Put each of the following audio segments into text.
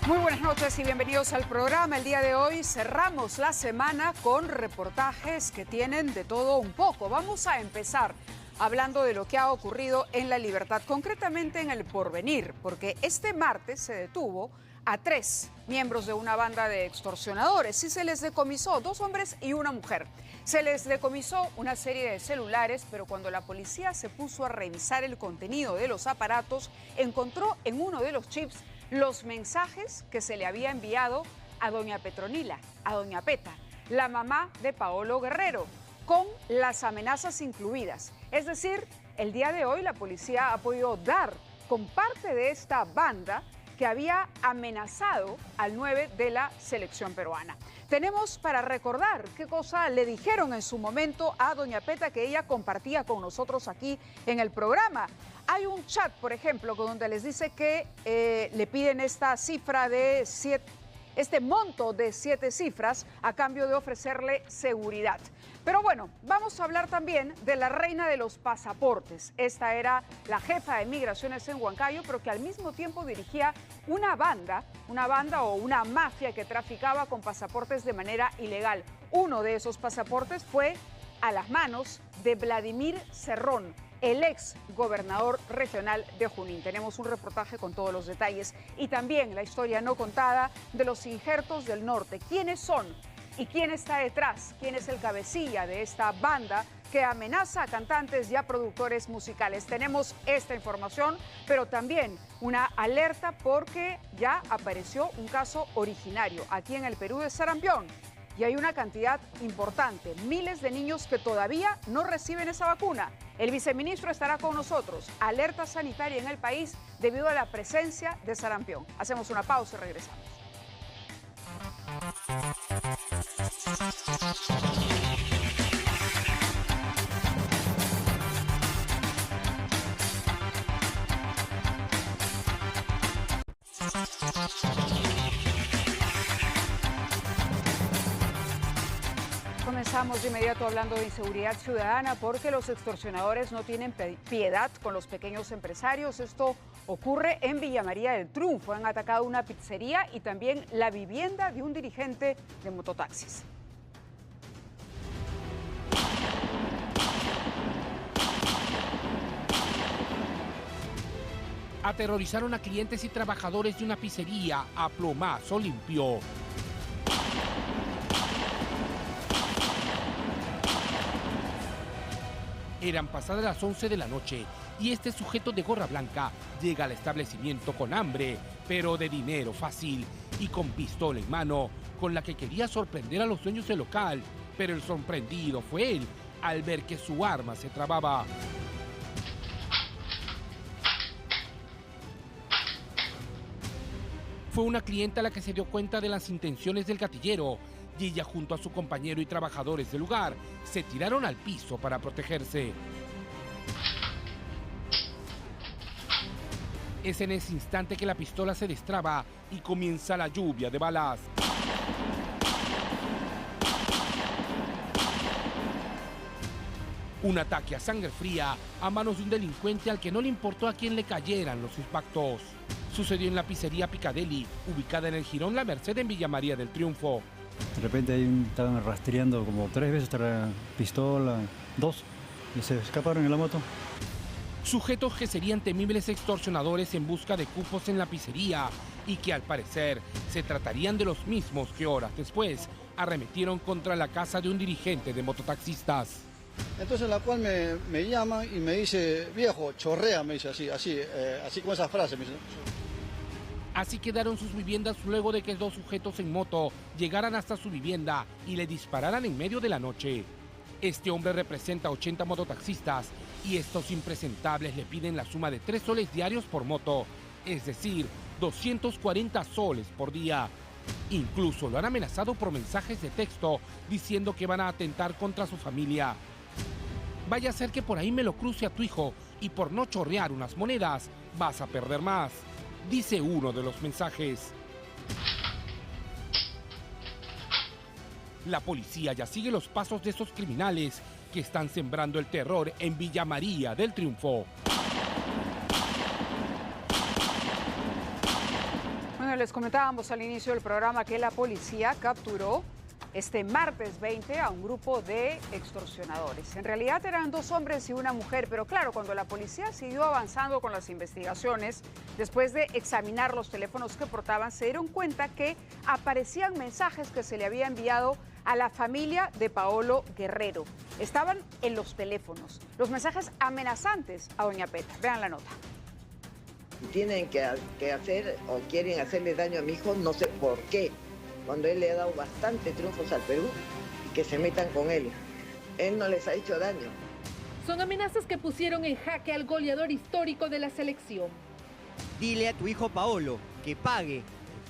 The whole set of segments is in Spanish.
Muy buenas noches y bienvenidos al programa. El día de hoy cerramos la semana con reportajes que tienen de todo un poco. Vamos a empezar hablando de lo que ha ocurrido en La Libertad, concretamente en El Porvenir, porque este martes se detuvo a 3 miembros de una banda de extorsionadores y se les decomisó 2 hombres y una mujer. Se les decomisó una serie de celulares, pero cuando la policía se puso a revisar el contenido de los aparatos, encontró en uno de los chips los mensajes que se le había enviado a doña Petronila, a doña Peta, la mamá de Paolo Guerrero, con las amenazas incluidas. Es decir, el día de hoy la policía ha podido dar con parte de esta banda que había amenazado al 9 de la selección peruana. Tenemos para recordar qué cosa le dijeron en su momento a doña Peta que ella compartía con nosotros aquí en el programa. Hay un chat, por ejemplo, donde les dice que le piden esta cifra de este monto de 7 cifras a cambio de ofrecerle seguridad. Pero bueno, vamos a hablar también de la reina de los pasaportes. Esta era la jefa de migraciones en Huancayo, pero que al mismo tiempo dirigía una banda o una mafia que traficaba con pasaportes de manera ilegal. Uno de esos pasaportes fue a las manos de Vladimir Cerrón, el ex gobernador regional de Junín. Tenemos un reportaje con todos los detalles y también la historia no contada de los injertos del norte. ¿Quiénes son y quién está detrás? ¿Quién es el cabecilla de esta banda que amenaza a cantantes y a productores musicales? Tenemos esta información, pero también una alerta porque ya apareció un caso originario aquí en el Perú de sarampión. Y hay una cantidad importante, miles de niños que todavía no reciben esa vacuna. El viceministro estará con nosotros. Alerta sanitaria en el país debido a la presencia de sarampión. Hacemos una pausa y regresamos. Comenzamos de inmediato hablando de inseguridad ciudadana porque los extorsionadores no tienen piedad con los pequeños empresarios. Esto ocurre en Villa María del Triunfo. Han atacado una pizzería y también la vivienda de un dirigente de mototaxis. Aterrorizaron a clientes y trabajadores de una pizzería a plomazo limpio. Eran pasadas las 11 de la noche y este sujeto de gorra blanca llega al establecimiento con hambre, pero de dinero fácil y con pistola en mano, con la que quería sorprender a los dueños del local, pero el sorprendido fue él al ver que su arma se trababa. Fue una clienta la que se dio cuenta de las intenciones del gatillero y ella junto a su compañero y trabajadores del lugar se tiraron al piso para protegerse. Es en ese instante que la pistola se destraba y comienza la lluvia de balas. Un ataque a sangre fría a manos de un delincuente al que no le importó a quién le cayeran los impactos. Sucedió en la pizzería Picadelli, ubicada en el Jirón La Merced en Villa María del Triunfo. De repente ahí estaban rastreando como 3 veces la pistola, 2, y se escaparon en la moto. Sujetos que serían temibles extorsionadores en busca de cupos en la pizzería y que al parecer se tratarían de los mismos que horas después arremetieron contra la casa de un dirigente de mototaxistas. Entonces la cual me llama y me dice, viejo, chorrea, me dice así con esa frase. Me dice. Así quedaron sus viviendas luego de que 2 sujetos en moto llegaran hasta su vivienda y le dispararan en medio de la noche. Este hombre representa a 80 mototaxistas y estos impresentables le piden la suma de 3 soles diarios por moto, es decir, 240 soles por día. Incluso lo han amenazado por mensajes de texto diciendo que van a atentar contra su familia. Vaya a ser que por ahí me lo cruce a tu hijo y por no chorrear unas monedas vas a perder más, dice uno de los mensajes. La policía ya sigue los pasos de esos criminales que están sembrando el terror en Villa María del Triunfo. Bueno, les comentábamos al inicio del programa que la policía capturó este martes 20 a un grupo de extorsionadores. En realidad eran 2 hombres y una mujer, pero claro, cuando la policía siguió avanzando con las investigaciones, después de examinar los teléfonos que portaban, se dieron cuenta que aparecían mensajes que se le había enviado a la familia de Paolo Guerrero. Estaban en los teléfonos, los mensajes amenazantes a doña Peta. Vean la nota. Tienen que hacer o quieren hacerle daño a mi hijo, no sé por qué. Cuando él le ha dado bastante triunfos al Perú, que se metan con él. Él no les ha hecho daño. Son amenazas que pusieron en jaque al goleador histórico de la selección. Dile a tu hijo Paolo que pague.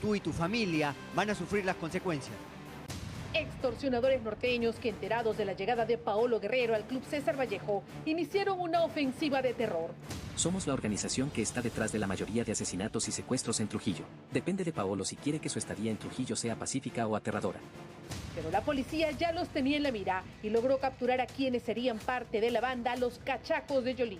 Tú y tu familia van a sufrir las consecuencias. Extorsionadores norteños que, enterados de la llegada de Paolo Guerrero al Club César Vallejo, iniciaron una ofensiva de terror. Somos la organización que está detrás de la mayoría de asesinatos y secuestros en Trujillo. Depende de Paolo si quiere que su estadía en Trujillo sea pacífica o aterradora. Pero la policía ya los tenía en la mira y logró capturar a quienes serían parte de la banda Los Cachacos de Yolín.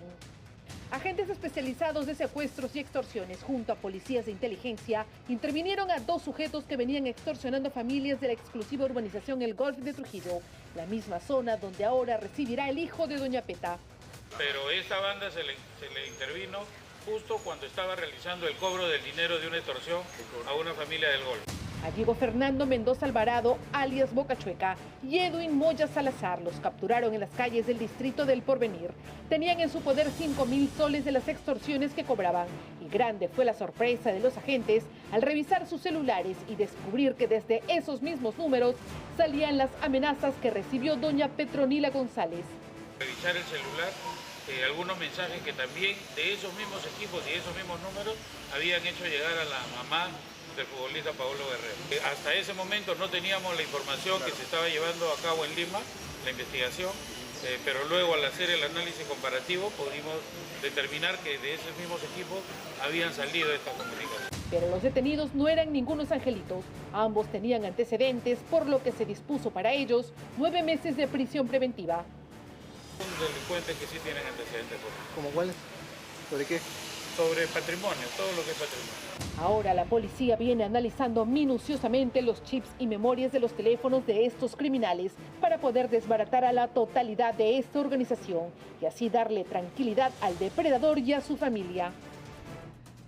Agentes especializados de secuestros y extorsiones junto a policías de inteligencia intervinieron a 2 sujetos que venían extorsionando familias de la exclusiva urbanización El Golf de Trujillo, la misma zona donde ahora residirá el hijo de doña Peta. Pero esta banda se le intervino justo cuando estaba realizando el cobro del dinero de una extorsión a una familia del Golf. A Diego Fernando Mendoza Alvarado, alias Boca Chueca, y Edwin Moya Salazar los capturaron en las calles del distrito del Porvenir. Tenían en su poder 5.000 soles de las extorsiones que cobraban. Y grande fue la sorpresa de los agentes al revisar sus celulares y descubrir que desde esos mismos números salían las amenazas que recibió doña Petronila González. Revisar el celular, algunos mensajes que también de esos mismos equipos y esos mismos números habían hecho llegar a la mamá del futbolista Paolo Guerrero. Hasta ese momento no teníamos la información que se estaba llevando a cabo en Lima, la investigación, pero luego al hacer el análisis comparativo pudimos determinar que de esos mismos equipos habían salido estas comunicaciones. Pero los detenidos no eran ningunos angelitos. Ambos tenían antecedentes, por lo que se dispuso para ellos 9 meses de prisión preventiva. Son delincuentes que sí tienen antecedentes. ¿Cómo cuáles? ¿Sobre qué? Sobre patrimonio, todo lo que es patrimonio. Ahora la policía viene analizando minuciosamente los chips y memorias de los teléfonos de estos criminales para poder desbaratar a la totalidad de esta organización y así darle tranquilidad al depredador y a su familia.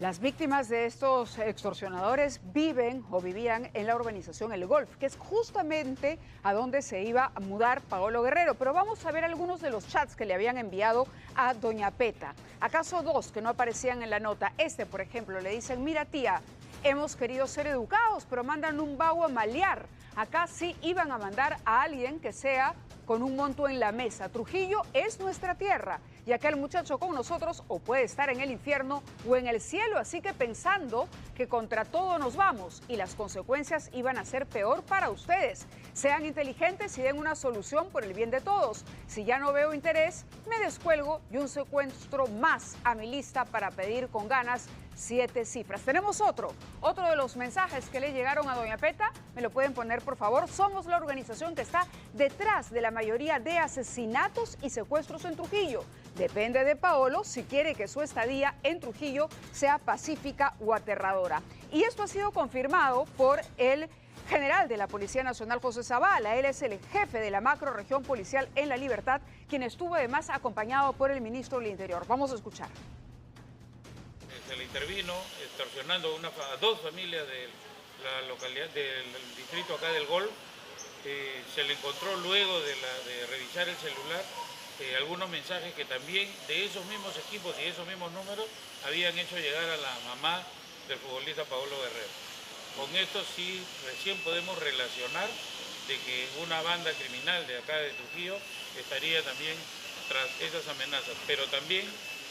Las víctimas de estos extorsionadores viven o vivían en la urbanización El Golf, que es justamente a donde se iba a mudar Paolo Guerrero. Pero vamos a ver algunos de los chats que le habían enviado a doña Peta. ¿Acaso 2 que no aparecían en la nota? Este, por ejemplo, le dicen: mira tía, hemos querido ser educados, pero mandan un vago a malear. Acá sí iban a mandar a alguien que sea con un monto en la mesa. Trujillo es nuestra tierra. Y aquel muchacho con nosotros o puede estar en el infierno o en el cielo, así que pensando que contra todo nos vamos y las consecuencias iban a ser peor para ustedes. Sean inteligentes y den una solución por el bien de todos. Si ya no veo interés, me descuelgo y un secuestro más a mi lista para pedir con ganas 7 cifras. Tenemos otro de los mensajes que le llegaron a doña Peta. ¿Me lo pueden poner, por favor? Somos la organización que está detrás de la mayoría de asesinatos y secuestros en Trujillo. Depende de Paolo si quiere que su estadía en Trujillo sea pacífica o aterradora. Y esto ha sido confirmado por el general de la Policía Nacional, José Zavala. Él es el jefe de la macrorregión policial en La Libertad, quien estuvo además acompañado por el ministro del Interior. Vamos a escuchar. Se le intervino extorsionando a 2 familias de la localidad del distrito acá del Golf. Se le encontró luego de revisar el celular algunos mensajes que también de esos mismos equipos y esos mismos números habían hecho llegar a la mamá del futbolista Paolo Guerrero. Con esto sí recién podemos relacionar de que una banda criminal de acá de Trujillo estaría también tras esas amenazas, pero también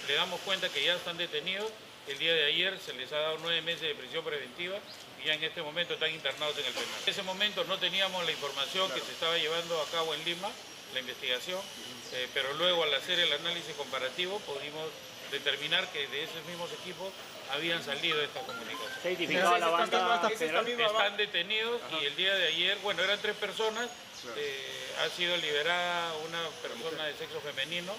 le damos cuenta que ya están detenidos. El día de ayer se les ha dado 9 meses de prisión preventiva y ya en este momento están internados en el penal. En ese momento no teníamos la información que se estaba llevando a cabo en Lima, la investigación, pero luego al hacer el análisis comparativo pudimos determinar que de esos mismos equipos habían salido estas comunicaciones. ¿Se identificaba la banda? Están detenidos y el día de ayer, bueno, eran 3 personas, ha sido liberada una persona de sexo femenino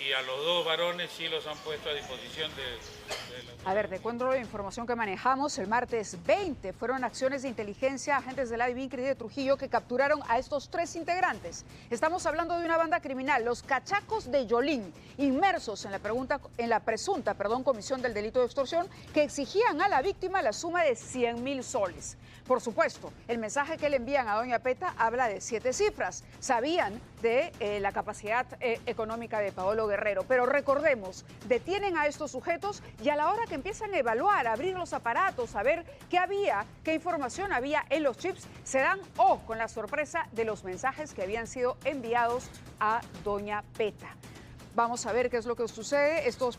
y a los 2 varones sí los han puesto a disposición de la... A ver, de acuerdo a la información que manejamos, el martes 20 fueron acciones de inteligencia, agentes de la DIVINCRI de Trujillo que capturaron a estos 3 integrantes. Estamos hablando de una banda criminal, los Cachacos de Yolín, inmersos en la presunta comisión del delito de extorsión, que exigían a la víctima la suma de 100.000 soles. Por supuesto, el mensaje que le envían a doña Peta habla de 7 cifras. Sabían de la capacidad económica de Paolo Guerrero, pero recordemos, detienen a estos sujetos y a la hora que empiezan a evaluar, a abrir los aparatos, a ver qué información había en los chips, se dan con la sorpresa de los mensajes que habían sido enviados a doña Peta. Vamos a ver qué es lo que sucede. Estos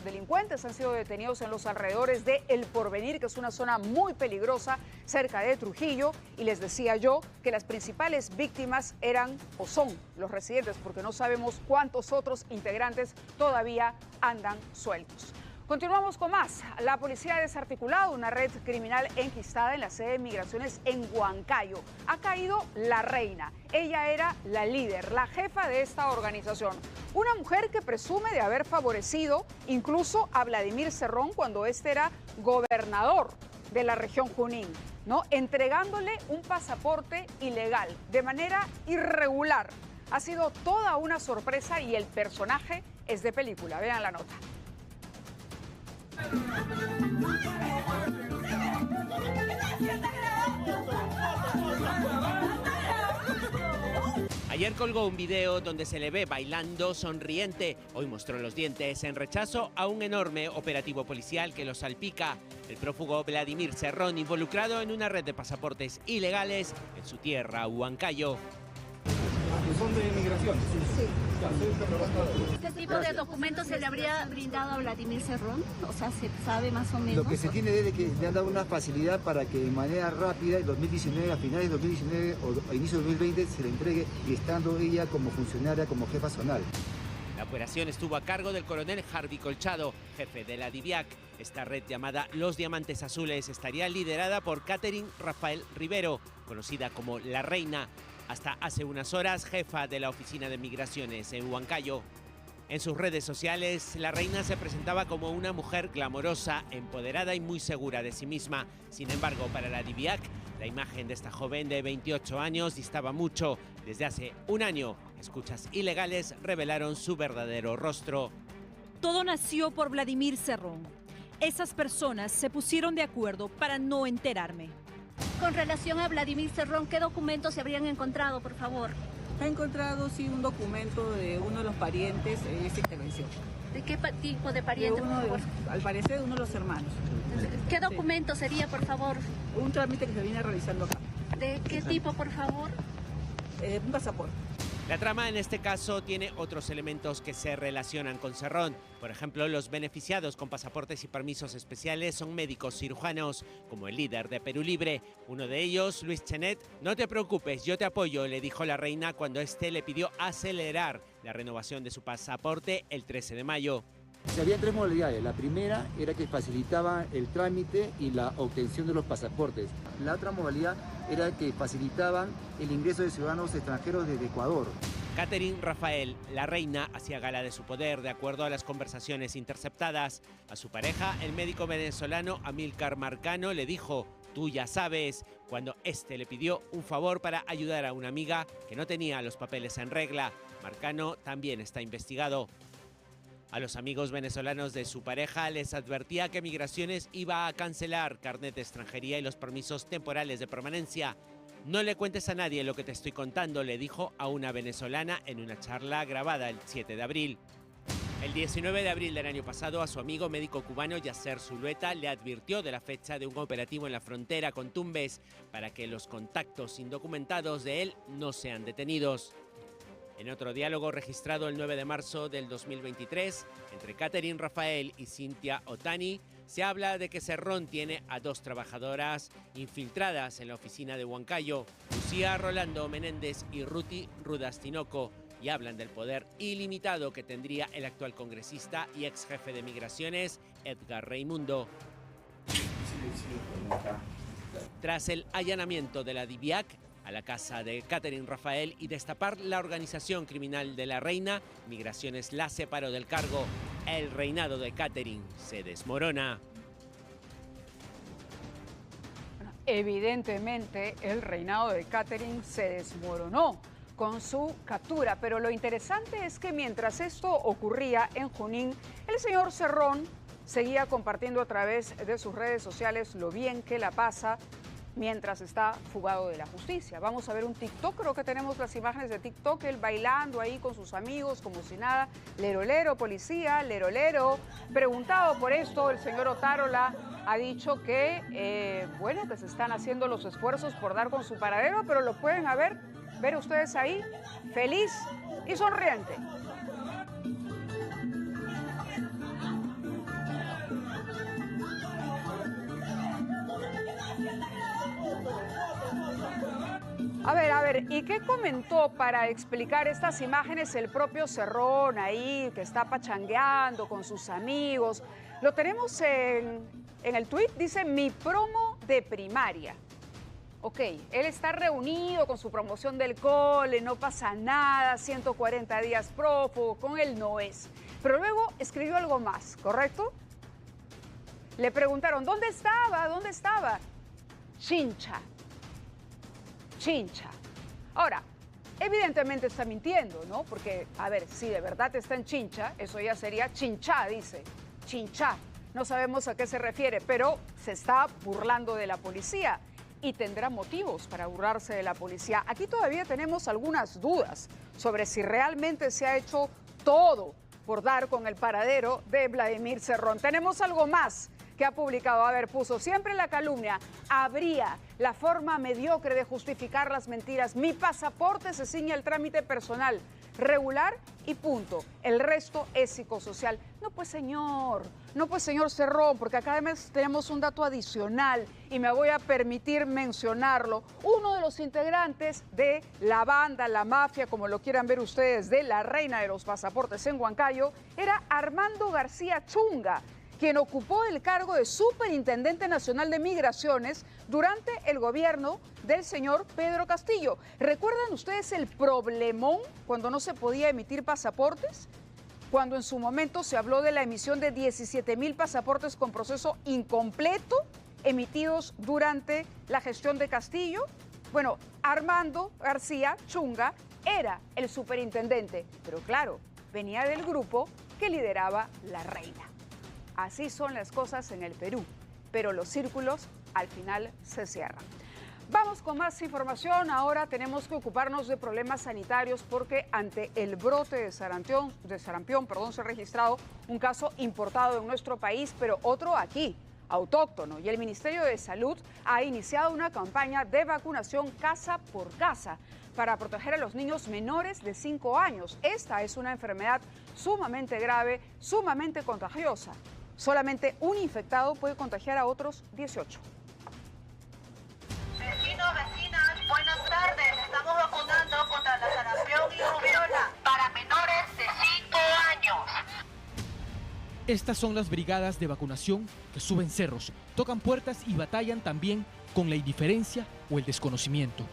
delincuentes han sido detenidos en los alrededores de El Porvenir, que es una zona muy peligrosa cerca de Trujillo. Y les decía yo que las principales víctimas eran o son los residentes, porque no sabemos cuántos otros integrantes todavía andan sueltos. Continuamos con más. La policía ha desarticulado una red criminal enquistada en la sede de migraciones en Huancayo. Ha caído la reina. Ella era la líder, la jefa de esta organización. Una mujer que presume de haber favorecido incluso a Vladimir Cerrón cuando este era gobernador de la región Junín, ¿no? Entregándole un pasaporte ilegal de manera irregular. Ha sido toda una sorpresa y el personaje es de película. Vean la nota. Ayer colgó un video donde se le ve bailando sonriente. Hoy mostró los dientes en rechazo a un enorme operativo policial que lo salpica. El prófugo Vladimir Cerrón, involucrado en una red de pasaportes ilegales en su tierra, Huancayo. ¿Son de migración? Sí. ¿Qué tipo de documentos se le habría brindado a Vladimir Cerrón? O sea, ¿se sabe más o menos? Lo que se tiene es que le han dado una facilidad para que de manera rápida, en 2019, a finales de 2019 o a inicio de 2020, se le entregue y estando ella como funcionaria, como jefa zonal. La operación estuvo a cargo del coronel Harvey Colchado, jefe de la DIVIAC. Esta red llamada Los Diamantes Azules estaría liderada por Catherine Rafael Rivero, conocida como La Reina, hasta hace unas horas jefa de la Oficina de Migraciones en Huancayo. En sus redes sociales, La Reina se presentaba como una mujer glamorosa, empoderada y muy segura de sí misma. Sin embargo, para la DIVIAC, la imagen de esta joven de 28 años distaba mucho. Desde hace un año, escuchas ilegales revelaron su verdadero rostro. Todo nació por Vladimir Cerrón. Esas personas se pusieron de acuerdo para no enterarme. Con relación a Vladimir Cerrón, ¿qué documentos se habrían encontrado, por favor? Ha encontrado, sí, un documento de uno de los parientes en esta intervención. ¿De qué tipo de pariente, por favor? Al parecer, uno de los hermanos. ¿Qué documento sería, por favor? Un trámite que se viene realizando acá. ¿De qué tipo, por favor? Un pasaporte. La trama en este caso tiene otros elementos que se relacionan con Cerrón. Por ejemplo, los beneficiados con pasaportes y permisos especiales son médicos cirujanos, como el líder de Perú Libre. Uno de ellos, Luis Chenet, no te preocupes, yo te apoyo, le dijo la reina cuando este le pidió acelerar la renovación de su pasaporte el 13 de mayo. Había 3 modalidades. La primera era que facilitaba el trámite y la obtención de los pasaportes. La otra modalidad era que facilitaban el ingreso de ciudadanos extranjeros desde Ecuador. Catherine Rafael, la reina, hacía gala de su poder de acuerdo a las conversaciones interceptadas. A su pareja, el médico venezolano Amílcar Marcano, le dijo: tú ya sabes, cuando este le pidió un favor para ayudar a una amiga que no tenía los papeles en regla. Marcano también está investigado. A los amigos venezolanos de su pareja les advertía que Migraciones iba a cancelar carnet de extranjería y los permisos temporales de permanencia. No le cuentes a nadie lo que te estoy contando, le dijo a una venezolana en una charla grabada el 7 de abril. El 19 de abril del año pasado, a su amigo médico cubano Yasser Zulueta le advirtió de la fecha de un operativo en la frontera con Tumbes para que los contactos indocumentados de él no sean detenidos. En otro diálogo registrado el 9 de marzo del 2023 entre Catherine Rafael y Cynthia Otani, se habla de que Cerrón tiene a 2 trabajadoras infiltradas en la oficina de Huancayo, Lucía Rolando Menéndez y Ruti Rudastinoco, y hablan del poder ilimitado que tendría el actual congresista y ex jefe de migraciones, Edgar Raimundo. Tras el allanamiento de la DIVIAC a la casa de Catherine Rafael y destapar la organización criminal de la reina, Migraciones la separó del cargo. El reinado de Catherine se desmorona. Evidentemente, el reinado de Catherine se desmoronó con su captura, pero lo interesante es que mientras esto ocurría en Junín, el señor Cerrón seguía compartiendo a través de sus redes sociales lo bien que la pasa mientras está fugado de la justicia. Vamos a ver un TikTok, creo que tenemos las imágenes de TikTok, él bailando ahí con sus amigos como si nada. Lero, lero, policía, lero, lero. Preguntado por esto, el señor Otárola ha dicho que, bueno, que se están haciendo los esfuerzos por dar con su paradero, pero lo pueden ver ustedes ahí, feliz y sonriente. A ver, ¿y qué comentó para explicar estas imágenes el propio Cerrón ahí, que está pachangueando con sus amigos? Lo tenemos en el tuit, dice mi promo de primaria. Ok, él está reunido con su promoción del cole, no pasa nada, 140 días prófugo, con él no es. Pero luego escribió algo más, ¿correcto? Le preguntaron, ¿dónde estaba? ¿Dónde estaba? Chincha. Chincha. Ahora, evidentemente está mintiendo, ¿no? Porque, a ver, si de verdad está en Chincha, eso ya sería chinchá, dice. Chinchá. No sabemos a qué se refiere, pero se está burlando de la policía y tendrá motivos para burlarse de la policía. Aquí todavía tenemos algunas dudas sobre si realmente se ha hecho todo por dar con el paradero de Vladimir Cerrón. Tenemos algo más que ha publicado. A ver, puso siempre la calumnia. Habría la forma mediocre de justificar las mentiras. Mi pasaporte se ciñe al trámite personal regular y punto. El resto es psicosocial. No pues señor Cerrón, porque acá además tenemos un dato adicional y me voy a permitir mencionarlo. Uno de los integrantes de la banda, la mafia, como lo quieran ver ustedes, de la reina de los pasaportes en Huancayo, era Armando García Chunga, quien ocupó el cargo de Superintendente Nacional de Migraciones durante el gobierno del señor Pedro Castillo. ¿Recuerdan ustedes el problemón cuando no se podía emitir pasaportes? Cuando en su momento se habló de la emisión de 17,000 pasaportes con proceso incompleto emitidos durante la gestión de Castillo. Bueno, Armando García Chunga era el superintendente, pero claro, venía del grupo que lideraba la reina. Así son las cosas en el Perú, pero los círculos al final se cierran. Vamos con más información. Ahora tenemos que ocuparnos de problemas sanitarios porque ante el brote de sarampión, se ha registrado un caso importado en nuestro país, pero otro aquí, autóctono. Y el Ministerio de Salud ha iniciado una campaña de vacunación casa por casa para proteger a los niños menores de 5 años. Esta es una enfermedad sumamente grave, sumamente contagiosa. Solamente un infectado puede contagiar a otros 18. Vecinos, vecinas, buenas tardes. Estamos vacunando contra la sarampión y rubiola para menores de 5 años. Estas son las brigadas de vacunación que suben cerros, tocan puertas y batallan también con la indiferencia o el desconocimiento.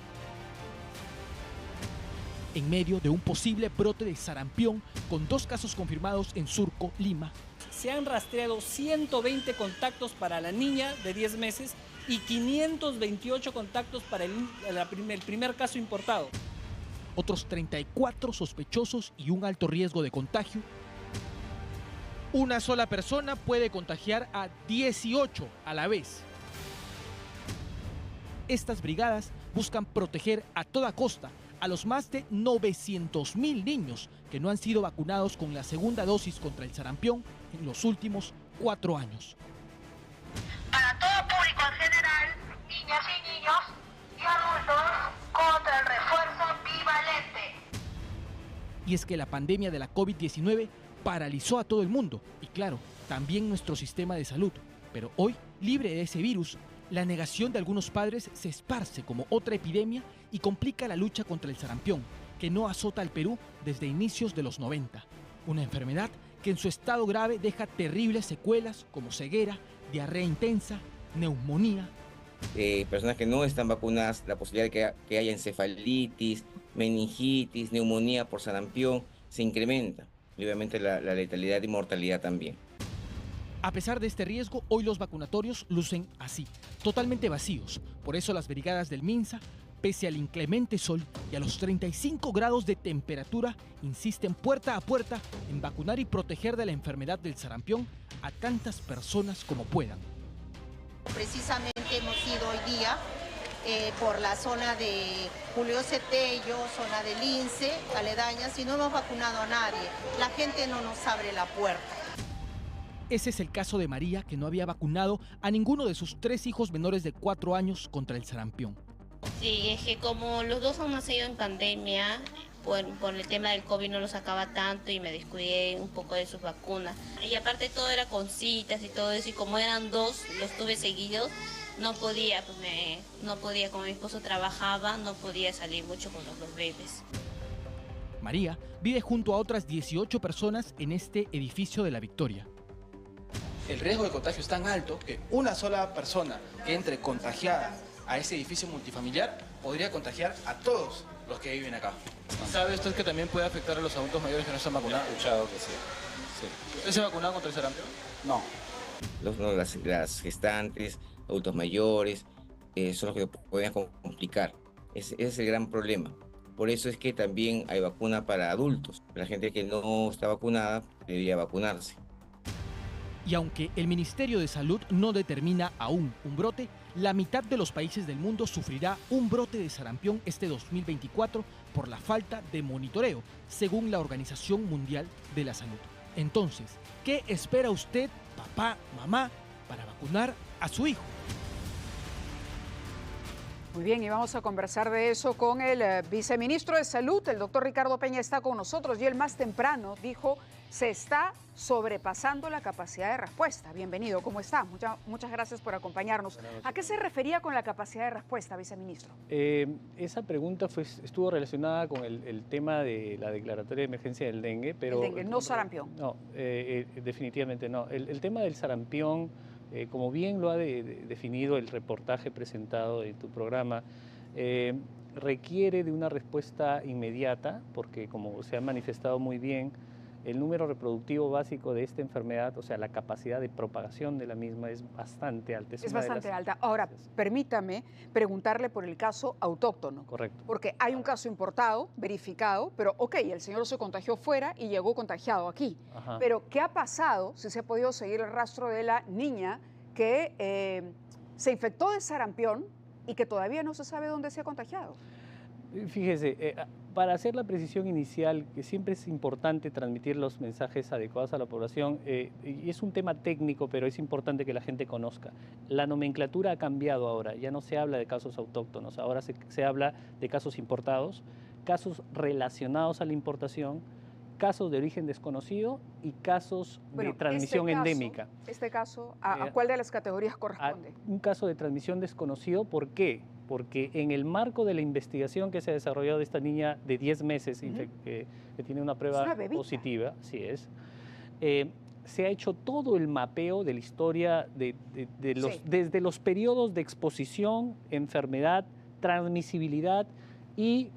En medio de un posible brote de sarampión con 2 casos confirmados en Surco, Lima. Se han rastreado 120 contactos para la niña de 10 meses y 528 contactos para el primer caso importado. Otros 34 sospechosos y un alto riesgo de contagio. Una sola persona puede contagiar a 18 a la vez. Estas brigadas buscan proteger a toda costa a los más de 900,000 niños que no han sido vacunados con la segunda dosis contra el sarampión en los últimos 4 años. Para todo público en general, niñas y niños y adultos, contra el refuerzo bivalente. Y es que la pandemia de la COVID-19 paralizó a todo el mundo y claro, también nuestro sistema de salud. Pero hoy, libre de ese virus, la negación de algunos padres se esparce como otra epidemia y complica la lucha contra el sarampión, que no azota al Perú desde inicios de los 90. Una enfermedad que en su estado grave deja terribles secuelas como ceguera, diarrea intensa, neumonía. Personas que no están vacunadas, la posibilidad de que haya encefalitis, meningitis, neumonía por sarampión se incrementa. Y obviamente la letalidad y mortalidad también. A pesar de este riesgo, hoy los vacunatorios lucen así, totalmente vacíos. Por eso las brigadas del MINSA, pese al inclemente sol y a los 35 grados de temperatura, insisten puerta a puerta en vacunar y proteger de la enfermedad del sarampión a tantas personas como puedan. Precisamente hemos ido hoy día por la zona de Julio Cetello, zona del Lince, aledañas, y no hemos vacunado a nadie. La gente no nos abre la puerta. Ese es el caso de María, que no había vacunado a ninguno de sus 3 hijos menores de 4 años contra el sarampión. Sí, es que como los dos han nacido en pandemia, por el tema del COVID no los sacaba tanto y me descuidé un poco de sus vacunas. Y aparte todo era con citas y todo eso, y como eran 2, los tuve seguidos, no podía, como mi esposo trabajaba, no podía salir mucho con los 2 bebés. María vive junto a otras 18 personas en este edificio de La Victoria. El riesgo de contagio es tan alto que una sola persona que entre contagiada a ese edificio multifamiliar podría contagiar a todos los que viven acá. ¿Sabe usted que también puede afectar a los adultos mayores que no están vacunados? He escuchado que sí. ¿Usted se ha vacunado contra el sarampión? No. Las gestantes, adultos mayores, son los que podrían complicar. Ese es el gran problema. Por eso es que también hay vacuna para adultos. La gente que no está vacunada debería vacunarse. Y aunque el Ministerio de Salud no determina aún un brote, la mitad de los países del mundo sufrirá un brote de sarampión este 2024 por la falta de monitoreo, según la Organización Mundial de la Salud. Entonces, ¿qué espera usted, papá, mamá, para vacunar a su hijo? Muy bien, y vamos a conversar de eso con el viceministro de Salud, el doctor Ricardo Peña está con nosotros, y él más temprano dijo, se está sobrepasando la capacidad de respuesta. Bienvenido, ¿cómo está? Muchas gracias por acompañarnos. ¿A qué se refería con la capacidad de respuesta, viceministro? Esa pregunta estuvo relacionada con el tema de la declaratoria de emergencia del dengue, pero... El dengue, no sarampión. No, definitivamente no. El tema del sarampión, como bien lo ha definido el reportaje presentado en tu programa, requiere de una respuesta inmediata, porque como se ha manifestado muy bien, el número reproductivo básico de esta enfermedad, o sea, la capacidad de propagación de la misma es bastante alta. Es bastante alta. Ahora, permítame preguntarle por el caso autóctono. Correcto. Porque hay un caso importado, verificado, pero ok, el señor se contagió fuera y llegó contagiado aquí. Ajá. Pero, ¿qué ha pasado si se ha podido seguir el rastro de la niña que se infectó de sarampión y que todavía no se sabe dónde se ha contagiado? Fíjese, para hacer la precisión inicial, que siempre es importante transmitir los mensajes adecuados a la población, y es un tema técnico, pero es importante que la gente conozca. La nomenclatura ha cambiado ahora, ya no se habla de casos autóctonos, ahora se habla de casos importados, casos relacionados a la importación, casos de origen desconocido y casos de transmisión endémica. Este caso, ¿a cuál de las categorías corresponde? Un caso de transmisión desconocido, ¿por qué? Porque en el marco de la investigación que se ha desarrollado de esta niña de 10 meses, que tiene una prueba positiva, así es, se ha hecho todo el mapeo de la historia desde los periodos de exposición, enfermedad, transmisibilidad y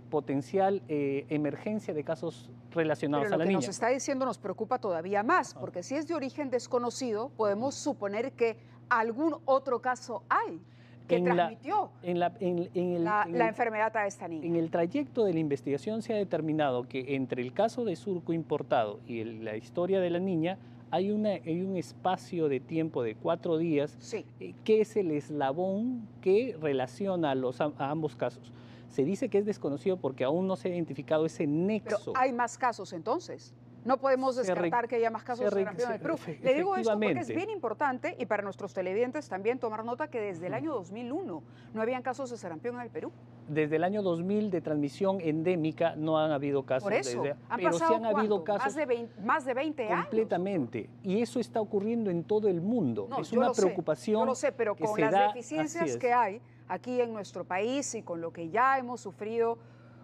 potencial emergencia de casos relacionados a la niña. Pero lo que nos está diciendo nos preocupa todavía más, porque si es de origen desconocido, podemos suponer que algún otro caso hay que transmitió la enfermedad a esta niña. En el trayecto de la investigación se ha determinado que entre el caso de surco importado y la historia de la niña hay un espacio de tiempo de 4 días que es el eslabón que relaciona a ambos casos. Se dice que es desconocido porque aún no se ha identificado ese nexo. Pero hay más casos entonces. No podemos descartar que haya más casos de sarampión en el Perú. Le digo esto porque es bien importante y para nuestros televidentes también tomar nota que desde el año 2001 no habían casos de sarampión en el Perú. Desde el año 2000 de transmisión endémica no han habido casos. Por eso, pero sí han habido casos. Más de 20 años. Completamente. Y eso está ocurriendo en todo el mundo. No, es una preocupación. Yo lo sé, pero con las deficiencias que hay aquí en nuestro país y con lo que ya hemos sufrido,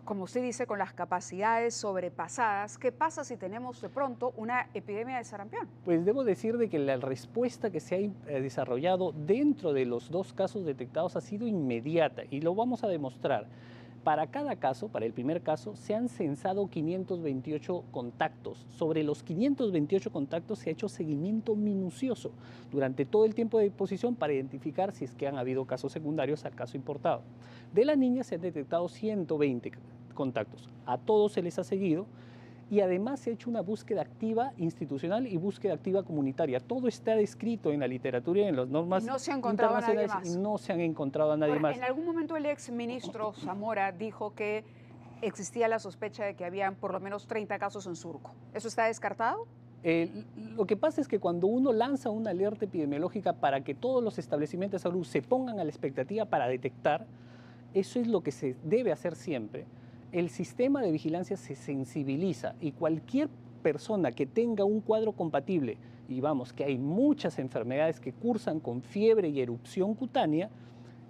como usted dice, con las capacidades sobrepasadas, ¿qué pasa si tenemos de pronto una epidemia de sarampión? Pues debo decir de que la respuesta que se ha desarrollado dentro de los 2 casos detectados ha sido inmediata y lo vamos a demostrar. Para cada caso, para el primer caso, se han censado 528 contactos. Sobre los 528 contactos se ha hecho seguimiento minucioso durante todo el tiempo de exposición para identificar si es que han habido casos secundarios al caso importado. De la niña se han detectado 120 contactos. A todos se les ha seguido y además se ha hecho una búsqueda activa institucional y búsqueda activa comunitaria. Todo está descrito en la literatura y en las normas no se ha encontrado a nadie más. Y no se han encontrado a nadie más. En algún momento el ex ministro Zamora dijo que existía la sospecha de que habían por lo menos 30 casos en Surco. ¿Eso está descartado? Lo que pasa es que cuando uno lanza una alerta epidemiológica para que todos los establecimientos de salud se pongan a la expectativa para detectar, eso es lo que se debe hacer siempre. El sistema de vigilancia se sensibiliza y cualquier persona que tenga un cuadro compatible, y vamos, que hay muchas enfermedades que cursan con fiebre y erupción cutánea,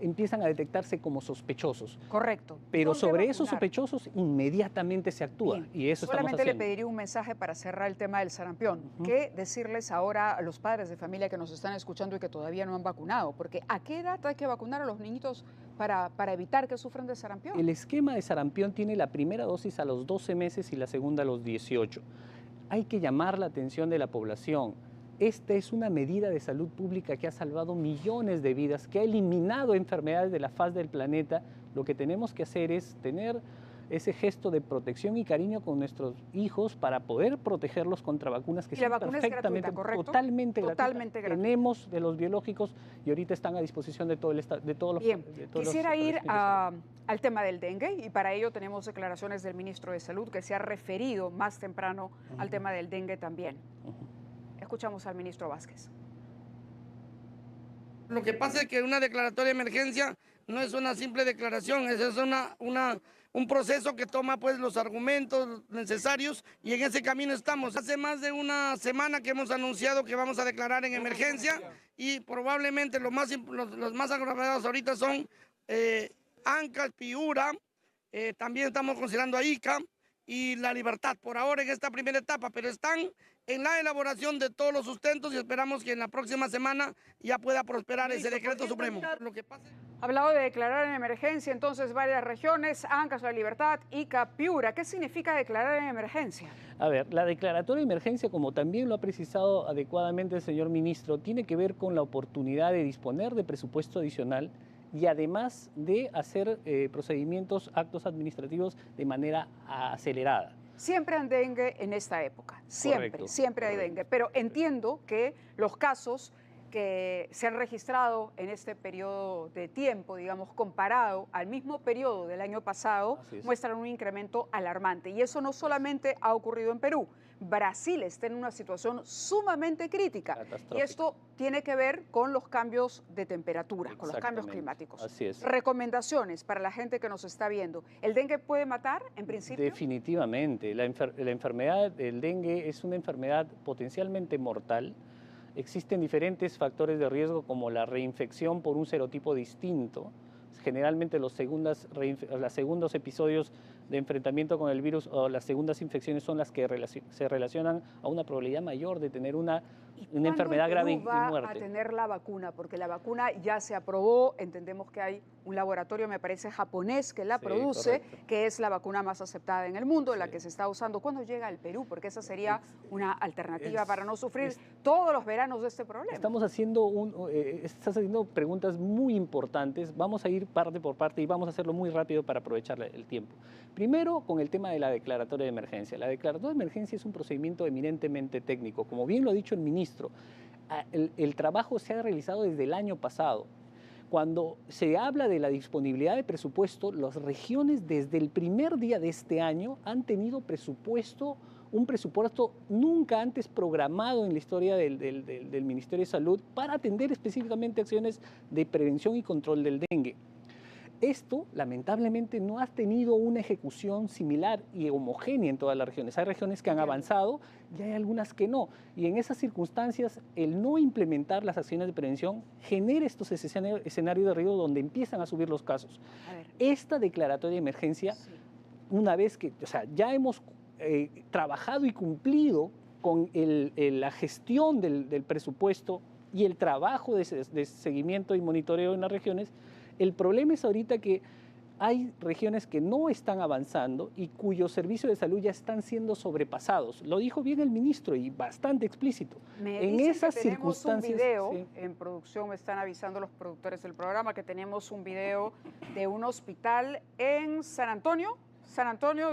empiezan a detectarse como sospechosos. Correcto. Pero sobre esos sospechosos inmediatamente se actúa. Bien. Y eso estamos haciendo. Solamente le pediría un mensaje para cerrar el tema del sarampión. ¿Qué decirles ahora a los padres de familia que nos están escuchando y que todavía no han vacunado? Porque ¿a qué edad hay que vacunar a los niñitos para evitar que sufran de sarampión? El esquema de sarampión tiene la primera dosis a los 12 meses y la segunda a los 18. Hay que llamar la atención de la población. Esta es una medida de salud pública que ha salvado millones de vidas, que ha eliminado enfermedades de la faz del planeta. Lo que tenemos que hacer es tener ese gesto de protección y cariño con nuestros hijos para poder protegerlos contra vacunas que son perfectamente, es gratuita, totalmente gratuitas. Tenemos de los biológicos y ahorita están a disposición de todo el estado, de todos los. Bien, quisiera ir al tema del dengue y para ello tenemos declaraciones del ministro de Salud que se ha referido más temprano al tema del dengue también. Escuchamos al ministro Vázquez. Lo que pasa es que una declaratoria de emergencia no es una simple declaración, es un proceso que toma pues los argumentos necesarios y en ese camino estamos. Hace más de una semana que hemos anunciado que vamos a declarar en emergencia y probablemente los más agravados ahorita son Ancash, Piura, también estamos considerando a Ica y La Libertad por ahora en esta primera etapa, pero están en la elaboración de todos los sustentos y esperamos que en la próxima semana ya pueda prosperar ese decreto supremo. Hablado de declarar en emergencia, entonces varias regiones, Ancash, La Libertad, Ica, Piura. ¿Qué significa declarar en emergencia? A ver, la declaratoria de emergencia, como también lo ha precisado adecuadamente el señor ministro, tiene que ver con la oportunidad de disponer de presupuesto adicional y además de hacer procedimientos, actos administrativos de manera acelerada. Siempre hay dengue en esta época, siempre hay dengue, pero entiendo que los casos que se han registrado en este periodo de tiempo, digamos, comparado al mismo periodo del año pasado, muestran un incremento alarmante. Y eso no solamente ha ocurrido en Perú. Brasil está en una situación sumamente crítica. Y esto tiene que ver con los cambios de temperatura, con los cambios climáticos. Así es. Recomendaciones para la gente que nos está viendo. ¿El dengue puede matar, en principio? Definitivamente. La enfermedad del dengue es una enfermedad potencialmente mortal. Existen diferentes factores de riesgo como la reinfección por un serotipo distinto. Generalmente los segundos episodios de enfrentamiento con el virus o las segundas infecciones son las que se relacionan a una probabilidad mayor de tener una enfermedad grave y muerte. ¿Va a tener la vacuna? Porque la vacuna ya se aprobó, entendemos que hay un laboratorio, me parece japonés, que la produce, que es la vacuna más aceptada en el mundo, la que se está usando. ¿Cuándo llega al Perú? Porque esa sería una alternativa para no sufrir todos los veranos de este problema. Estás haciendo preguntas muy importantes. Vamos a ir parte por parte y vamos a hacerlo muy rápido para aprovechar el tiempo. Primero, con el tema de la declaratoria de emergencia. La declaratoria de emergencia es un procedimiento eminentemente técnico. Como bien lo ha dicho el ministro, el trabajo se ha realizado desde el año pasado. Cuando se habla de la disponibilidad de presupuesto, las regiones desde el primer día de este año han tenido un presupuesto nunca antes programado en la historia del Ministerio de Salud para atender específicamente acciones de prevención y control del dengue. Esto, lamentablemente, no ha tenido una ejecución similar y homogénea en todas las regiones. Hay regiones que han avanzado y hay algunas que no. Y en esas circunstancias, el no implementar las acciones de prevención genera estos escenarios de riesgo donde empiezan a subir los casos. Esta declaratoria de emergencia, una vez que, o sea, ya hemos trabajado y cumplido con la gestión del presupuesto y el trabajo de seguimiento y monitoreo en las regiones, el problema es ahorita que hay regiones que no están avanzando y cuyos servicios de salud ya están siendo sobrepasados. Lo dijo bien el ministro y bastante explícito. En esas circunstancias, un video en producción, me están avisando los productores del programa que tenemos un video de un hospital en San Antonio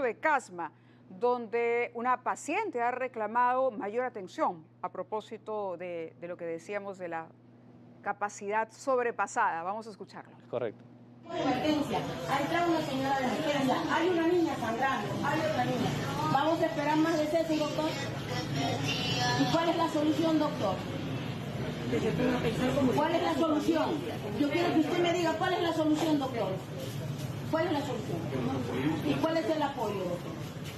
de Casma, donde una paciente ha reclamado mayor atención a propósito de lo que decíamos de la capacidad sobrepasada. Vamos a escucharlo. Correcto. Emergencia, ha entrado una señora de emergencia, hay una niña sangrando, hay otra niña. ¿Vamos a esperar más de ese, doctor? ¿Y cuál es la solución, doctor? ¿Cuál es la solución? Yo quiero que usted me diga cuál es la solución, doctor. ¿Cuál es la solución? ¿Y cuál es el apoyo, doctor?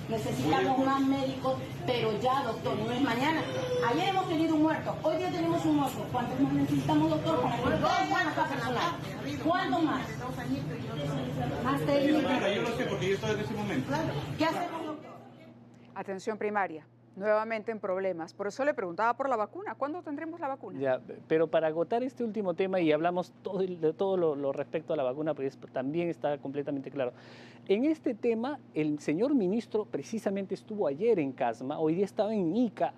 Necesitamos más médicos, pero ya, doctor, no es mañana. Ayer hemos tenido un muerto, hoy día tenemos un muerto. ¿Cuántos más necesitamos, doctor, para que todos puedan personal? ¿Cuánto más? Más técnicos. Yo no sé porque yo estoy en ese momento. ¿Qué hacemos, doctor? Atención primaria, nuevamente en problemas. Por eso le preguntaba por la vacuna. ¿Cuándo tendremos la vacuna? Ya, pero para agotar este último tema, y hablamos de todo lo respecto a la vacuna, porque también está completamente claro. En este tema, el señor ministro precisamente estuvo ayer en Casma, hoy día estaba en Ica,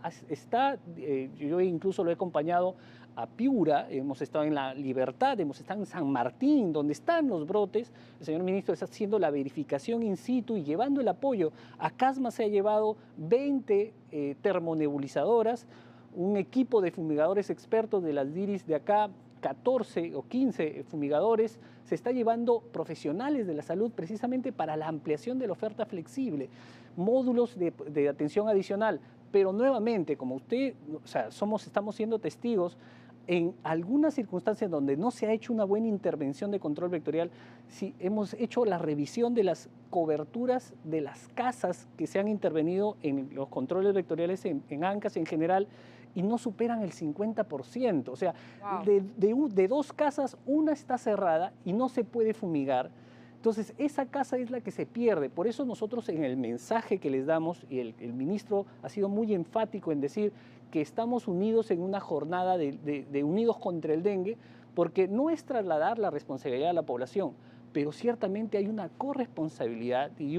yo incluso lo he acompañado a Piura, hemos estado en La Libertad, hemos estado en San Martín, donde están los brotes. El señor ministro está haciendo la verificación in situ y llevando el apoyo. A Casma se ha llevado 20 termonebulizadoras, un equipo de fumigadores expertos de las DIRIS de acá, 14 o 15 fumigadores, se está llevando profesionales de la salud precisamente para la ampliación de la oferta flexible, módulos de atención adicional, pero nuevamente, como usted, o sea, estamos siendo testigos, en algunas circunstancias donde no se ha hecho una buena intervención de control vectorial, si hemos hecho la revisión de las coberturas de las casas que se han intervenido en los controles vectoriales en ANCAS en general, y no superan el 50%. O sea, de 2 casas, una está cerrada y no se puede fumigar. Entonces, esa casa es la que se pierde. Por eso nosotros en el mensaje que les damos, y el ministro ha sido muy enfático en decir que estamos unidos en una jornada de unidos contra el dengue, porque no es trasladar la responsabilidad a la población, pero ciertamente hay una corresponsabilidad y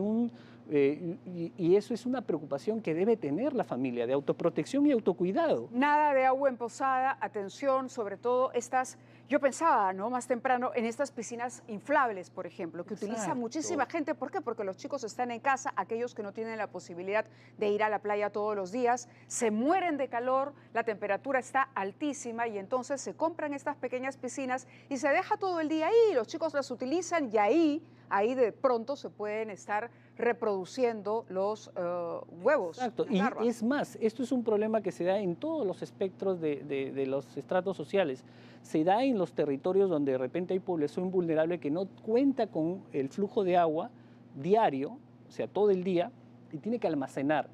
eso es una preocupación que debe tener la familia, de autoprotección y autocuidado. Nada de agua emposada, atención, sobre todo yo pensaba, ¿no?, más temprano en estas piscinas inflables, por ejemplo, que utiliza muchísima gente. ¿Por qué? Porque los chicos están en casa, aquellos que no tienen la posibilidad de ir a la playa todos los días, se mueren de calor, la temperatura está altísima y entonces se compran estas pequeñas piscinas y se deja todo el día ahí, los chicos las utilizan y ahí de pronto se pueden estar reproduciendo los huevos. Exacto, y es más, esto es un problema que se da en todos los espectros de los estratos sociales. Se da en los territorios donde de repente hay población vulnerable que no cuenta con el flujo de agua diario, o sea, todo el día, y tiene que almacenar.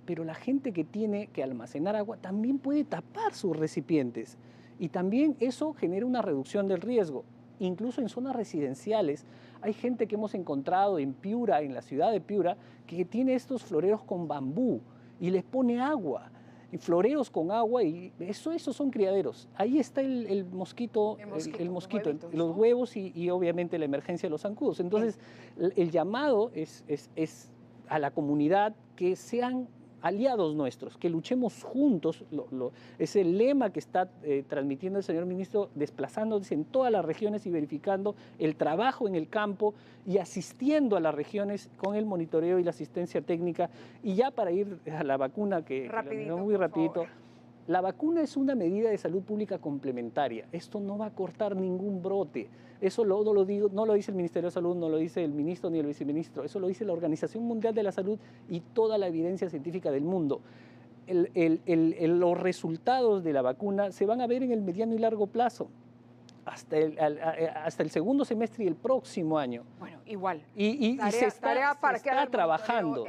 Pero la gente que tiene que almacenar agua también puede tapar sus recipientes, y también eso genera una reducción del riesgo. Incluso en zonas residenciales hay gente que hemos encontrado en Piura, en la ciudad de Piura, que tiene estos floreros con bambú y les pone agua, y floreros con agua, y esos son criaderos. Ahí está el mosquito, los huevos y obviamente la emergencia de los zancudos. Entonces el llamado es a la comunidad que sean aliados nuestros, que luchemos juntos, es el lema que está transmitiendo el señor ministro, desplazándose en todas las regiones y verificando el trabajo en el campo y asistiendo a las regiones con el monitoreo y la asistencia técnica. Y ya para ir a la vacuna, que muy rapidito, la vacuna es una medida de salud pública complementaria. Esto no va a cortar ningún brote. Eso no lo dice el Ministerio de Salud, no lo dice el ministro ni el viceministro. Eso lo dice la Organización Mundial de la Salud y toda la evidencia científica del mundo. Los resultados de la vacuna se van a ver en el mediano y largo plazo. hasta el segundo semestre y el próximo año. Bueno, igual. Y se está trabajando,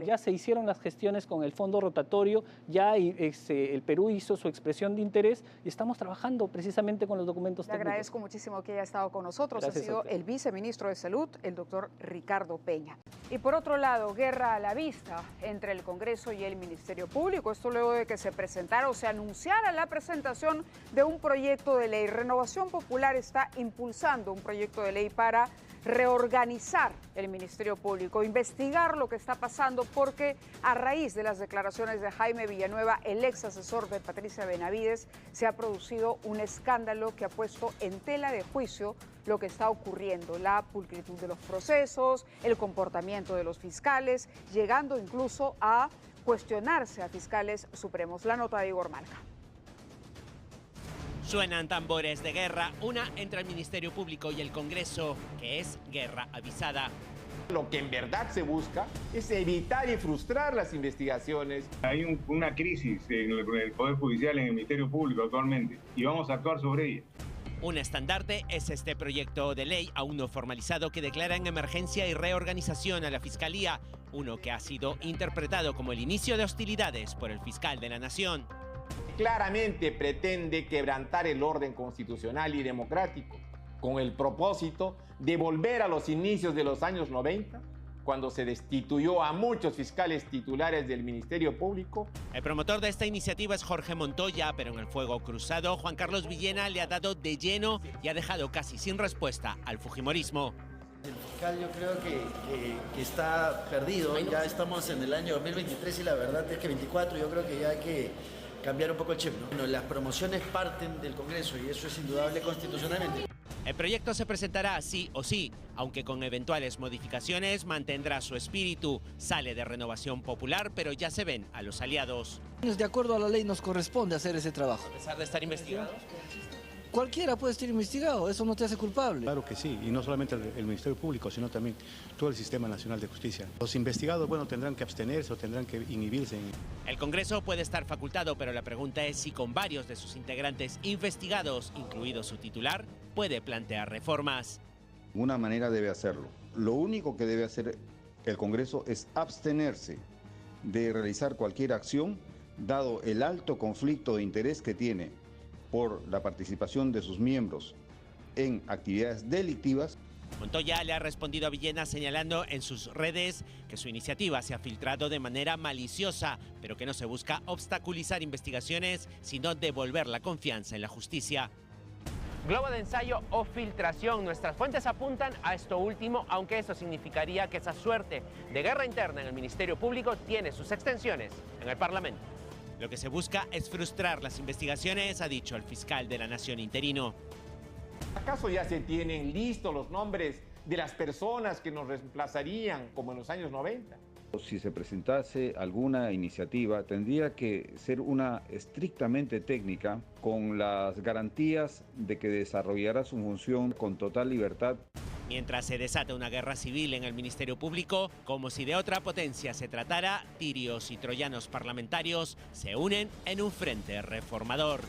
ya se hicieron las gestiones con el fondo rotatorio, ya el Perú hizo su expresión de interés y estamos trabajando precisamente con los documentos técnicos. Le agradezco muchísimo que haya estado con nosotros. Gracias, ha sido el viceministro de Salud, el doctor Ricardo Peña. Y por otro lado, guerra a la vista entre el Congreso y el Ministerio Público. Esto luego de que se presentara o se anunciara la presentación de un proyecto de ley. Renovación Popular está impulsando un proyecto de ley para reorganizar el Ministerio Público, investigar lo que está pasando, porque a raíz de las declaraciones de Jaime Villanueva, el ex asesor de Patricia Benavides, se ha producido un escándalo que ha puesto en tela de juicio lo que está ocurriendo, la pulcritud de los procesos, el comportamiento de los fiscales, llegando incluso a cuestionarse a fiscales supremos. La nota de Igor Marca. Suenan tambores de guerra, una entre el Ministerio Público y el Congreso, que es guerra avisada. Lo que en verdad se busca es evitar y frustrar las investigaciones. Hay una crisis en el Poder Judicial, en el Ministerio Público actualmente, y vamos a actuar sobre ella. Un estandarte es este proyecto de ley aún no formalizado que declara en emergencia y reorganización a la Fiscalía, uno que ha sido interpretado como el inicio de hostilidades por el fiscal de la Nación. Claramente pretende quebrantar el orden constitucional y democrático con el propósito de volver a los inicios de los años 90, cuando se destituyó a muchos fiscales titulares del Ministerio Público. El promotor de esta iniciativa es Jorge Montoya, pero en el fuego cruzado, Juan Carlos Villena le ha dado de lleno y ha dejado casi sin respuesta al fujimorismo. El fiscal yo creo que está perdido, ya estamos en el año 2023 y la verdad es que 24 yo creo que ya hay que cambiar un poco el chip, ¿no? Bueno, las promociones parten del Congreso y eso es indudable constitucionalmente. El proyecto se presentará sí o sí, aunque con eventuales modificaciones mantendrá su espíritu. Sale de Renovación Popular, pero ya se ven a los aliados. De acuerdo a la ley nos corresponde hacer ese trabajo. A pesar de estar investigados. Cualquiera puede estar investigado, eso no te hace culpable. Claro que sí, y no solamente el Ministerio Público, sino también todo el Sistema Nacional de Justicia. Los investigados, bueno, tendrán que abstenerse o tendrán que inhibirse. El Congreso puede estar facultado, pero la pregunta es si con varios de sus integrantes investigados, incluido su titular, puede plantear reformas. Una manera debe hacerlo. Lo único que debe hacer el Congreso es abstenerse de realizar cualquier acción, dado el alto conflicto de interés que tiene por la participación de sus miembros en actividades delictivas. Montoya le ha respondido a Villena señalando en sus redes que su iniciativa se ha filtrado de manera maliciosa, pero que no se busca obstaculizar investigaciones, sino devolver la confianza en la justicia. Globo de ensayo o filtración. Nuestras fuentes apuntan a esto último, aunque eso significaría que esa suerte de guerra interna en el Ministerio Público tiene sus extensiones en el Parlamento. Lo que se busca es frustrar las investigaciones, ha dicho el fiscal de la Nación interino. ¿Acaso ya se tienen listos los nombres de las personas que nos reemplazarían como en los años 90? Si se presentase alguna iniciativa, tendría que ser una estrictamente técnica, con las garantías de que desarrollará su función con total libertad. Mientras se desata una guerra civil en el Ministerio Público, como si de otra potencia se tratara, tirios y troyanos parlamentarios se unen en un frente reformador.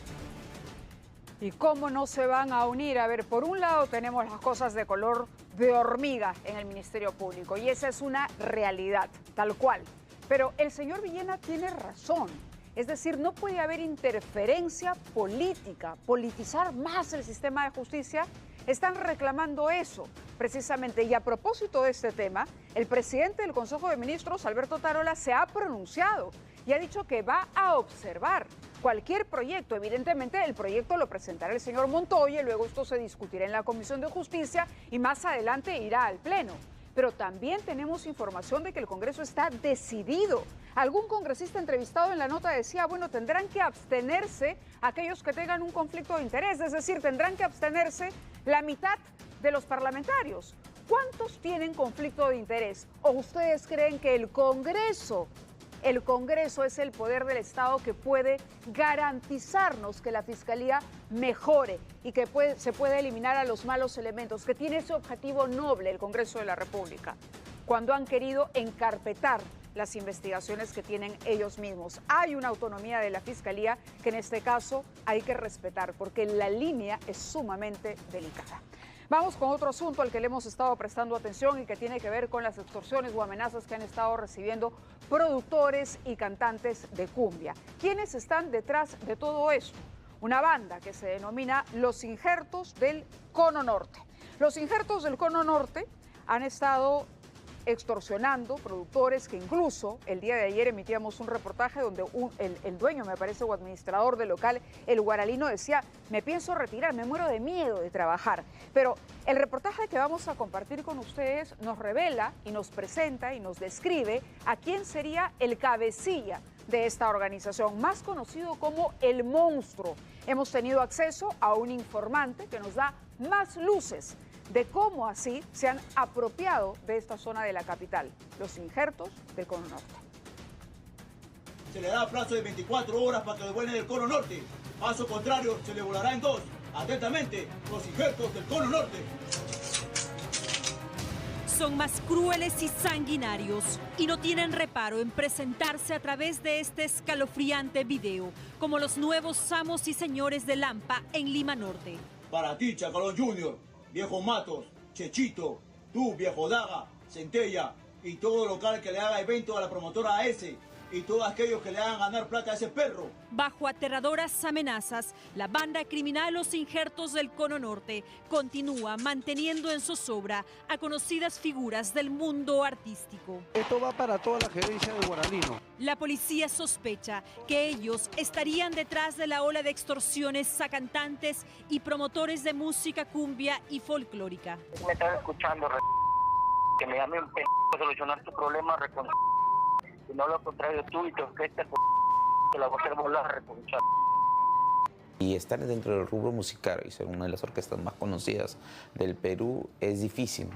¿Y cómo no se van a unir? A ver, por un lado tenemos las cosas de color de hormiga en el Ministerio Público y esa es una realidad, tal cual. Pero el señor Villena tiene razón. Es decir, no puede haber interferencia política, politizar más el sistema de justicia. Están reclamando eso, precisamente. Y a propósito de este tema, el presidente del Consejo de Ministros, Alberto Tarola, se ha pronunciado y ha dicho que va a observar cualquier proyecto. Evidentemente, el proyecto lo presentará el señor Montoya, luego esto se discutirá en la Comisión de Justicia y más adelante irá al Pleno. Pero también tenemos información de que el Congreso está decidido. Algún congresista entrevistado en la nota decía, bueno, tendrán que abstenerse aquellos que tengan un conflicto de interés, es decir, tendrán que abstenerse la mitad de los parlamentarios. ¿Cuántos tienen conflicto de interés? ¿O ustedes creen que el Congreso es el poder del Estado que puede garantizarnos que la Fiscalía mejore y que se puede eliminar a los malos elementos, que tiene ese objetivo noble el Congreso de la República, cuando han querido encarpetar las investigaciones que tienen ellos mismos. Hay una autonomía de la Fiscalía que en este caso hay que respetar porque la línea es sumamente delicada. Vamos con otro asunto al que le hemos estado prestando atención y que tiene que ver con las extorsiones o amenazas que han estado recibiendo productores y cantantes de cumbia. ¿Quiénes están detrás de todo esto? Una banda que se denomina Los Injertos del Cono Norte. Los Injertos del Cono Norte han estado extorsionando productores que incluso el día de ayer emitíamos un reportaje donde el dueño, me parece, o administrador del local, el guaralino, decía: me pienso retirar, me muero de miedo de trabajar. Pero el reportaje que vamos a compartir con ustedes nos revela y nos presenta y nos describe a quién sería el cabecilla de esta organización, más conocido como El Monstruo. Hemos tenido acceso a un informante que nos da más luces de cómo así se han apropiado de esta zona de la capital, los Injertos del Cono Norte. Se le da plazo de 24 horas para que devuelvan el Cono Norte. Paso contrario, se le volará en 2. Atentamente, los Injertos del Cono Norte. Son más crueles y sanguinarios y no tienen reparo en presentarse a través de este escalofriante video como los nuevos amos y señores de Lampa en Lima Norte. Para ti, Chacalón Junior, Viejo Matos, Chechito, tú, Viejo Daga, Centella y todo local que le haga evento a la promotora AS y todos aquellos que le hagan ganar plata a ese perro. Bajo aterradoras amenazas, la banda criminal Los Injertos del Cono Norte continúa manteniendo en zozobra a conocidas figuras del mundo artístico. Esto va para toda la gerencia de Guaralino. La policía sospecha que ellos estarían detrás de la ola de extorsiones a cantantes y promotores de música cumbia y folclórica. Me estás escuchando, que me llame un a solucionar tu problema, si no lo contrario tú y tu orquesta, te la voy a hacer volar, reconchar. Y estar dentro del rubro musical y ser una de las orquestas más conocidas del Perú es difícil